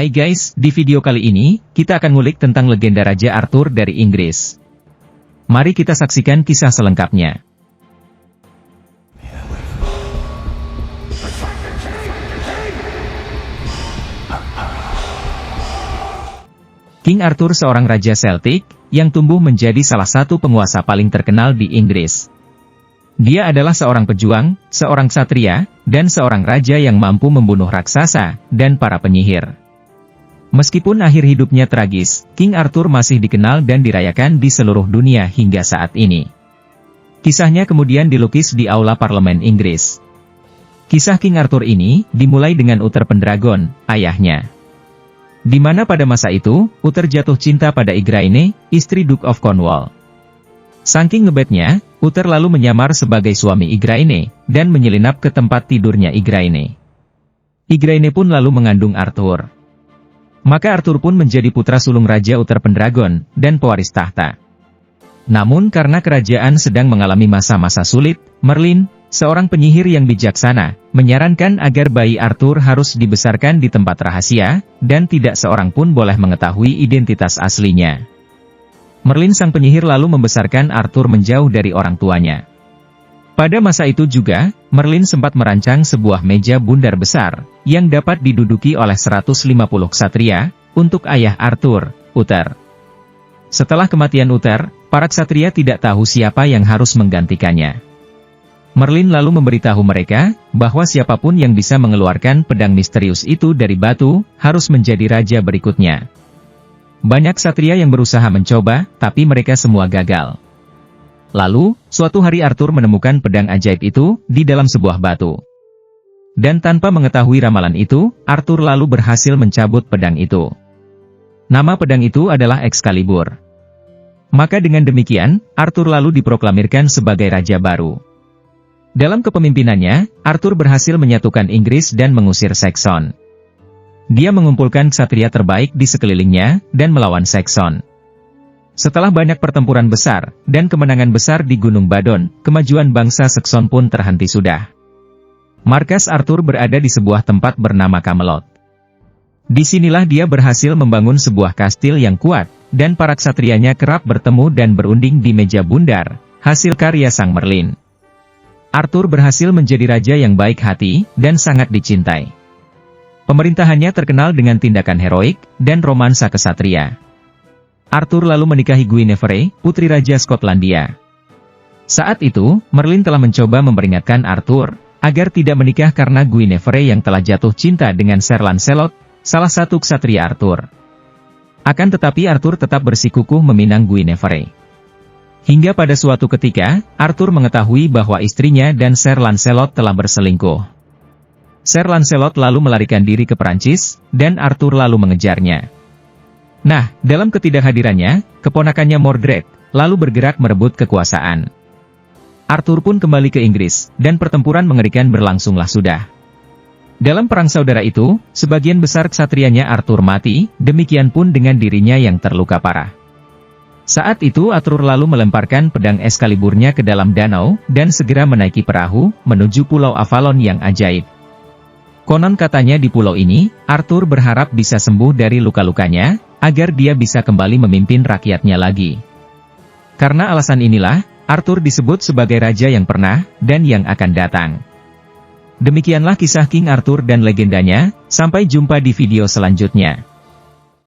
Hai guys, di video kali ini, kita akan ngulik tentang legenda Raja Arthur dari Inggris. Mari kita saksikan kisah selengkapnya. King Arthur seorang Raja Celtic, yang tumbuh menjadi salah satu penguasa paling terkenal di Inggris. Dia adalah seorang pejuang, seorang ksatria, dan seorang raja yang mampu membunuh raksasa, dan para penyihir. Meskipun akhir hidupnya tragis, King Arthur masih dikenal dan dirayakan di seluruh dunia hingga saat ini. Kisahnya kemudian dilukis di aula parlemen Inggris. Kisah King Arthur ini dimulai dengan Uther Pendragon, ayahnya. Di mana pada masa itu, Uther jatuh cinta pada Igraine, istri Duke of Cornwall. Saking ngebetnya, Uther lalu menyamar sebagai suami Igraine, dan menyelinap ke tempat tidurnya Igraine. Igraine pun lalu mengandung Arthur. Maka Arthur pun menjadi putra sulung Raja Uther Pendragon, dan pewaris tahta. Namun karena kerajaan sedang mengalami masa-masa sulit, Merlin, seorang penyihir yang bijaksana, menyarankan agar bayi Arthur harus dibesarkan di tempat rahasia, dan tidak seorang pun boleh mengetahui identitas aslinya. Merlin sang penyihir lalu membesarkan Arthur menjauh dari orang tuanya. Pada masa itu juga, Merlin sempat merancang sebuah meja bundar besar, yang dapat diduduki oleh 150 ksatria, untuk ayah Arthur, Uther. Setelah kematian Uther, para ksatria tidak tahu siapa yang harus menggantikannya. Merlin lalu memberitahu mereka, bahwa siapapun yang bisa mengeluarkan pedang misterius itu dari batu, harus menjadi raja berikutnya. Banyak ksatria yang berusaha mencoba, tapi mereka semua gagal. Lalu, suatu hari Arthur menemukan pedang ajaib itu, di dalam sebuah batu. Dan tanpa mengetahui ramalan itu, Arthur lalu berhasil mencabut pedang itu. Nama pedang itu adalah Excalibur. Maka dengan demikian, Arthur lalu diproklamirkan sebagai raja baru. Dalam kepemimpinannya, Arthur berhasil menyatukan Inggris dan mengusir Saxon. Dia mengumpulkan ksatria terbaik di sekelilingnya, dan melawan Saxon. Setelah banyak pertempuran besar, dan kemenangan besar di Gunung Badon, kemajuan bangsa Saxon pun terhenti sudah. Markas Arthur berada di sebuah tempat bernama Camelot. Disinilah dia berhasil membangun sebuah kastil yang kuat, dan para ksatrianya kerap bertemu dan berunding di meja bundar, hasil karya sang Merlin. Arthur berhasil menjadi raja yang baik hati, dan sangat dicintai. Pemerintahannya terkenal dengan tindakan heroik, dan romansa ksatria. Arthur lalu menikahi Guinevere, putri Raja Skotlandia. Saat itu, Merlin telah mencoba memperingatkan Arthur, agar tidak menikah karena Guinevere yang telah jatuh cinta dengan Sir Lancelot, salah satu ksatria Arthur. Akan tetapi Arthur tetap bersikukuh meminang Guinevere. Hingga pada suatu ketika, Arthur mengetahui bahwa istrinya dan Sir Lancelot telah berselingkuh. Sir Lancelot lalu melarikan diri ke Perancis, dan Arthur lalu mengejarnya. Nah, dalam ketidakhadirannya, keponakannya Mordred, lalu bergerak merebut kekuasaan. Arthur pun kembali ke Inggris, dan pertempuran mengerikan berlangsunglah sudah. Dalam perang saudara itu, sebagian besar ksatrianya Arthur mati, demikian pun dengan dirinya yang terluka parah. Saat itu Arthur lalu melemparkan pedang Excaliburnya ke dalam danau, dan segera menaiki perahu, menuju pulau Avalon yang ajaib. Konon katanya di pulau ini, Arthur berharap bisa sembuh dari luka-lukanya, agar dia bisa kembali memimpin rakyatnya lagi. Karena alasan inilah, Arthur disebut sebagai raja yang pernah, dan yang akan datang. Demikianlah kisah King Arthur dan legendanya, sampai jumpa di video selanjutnya.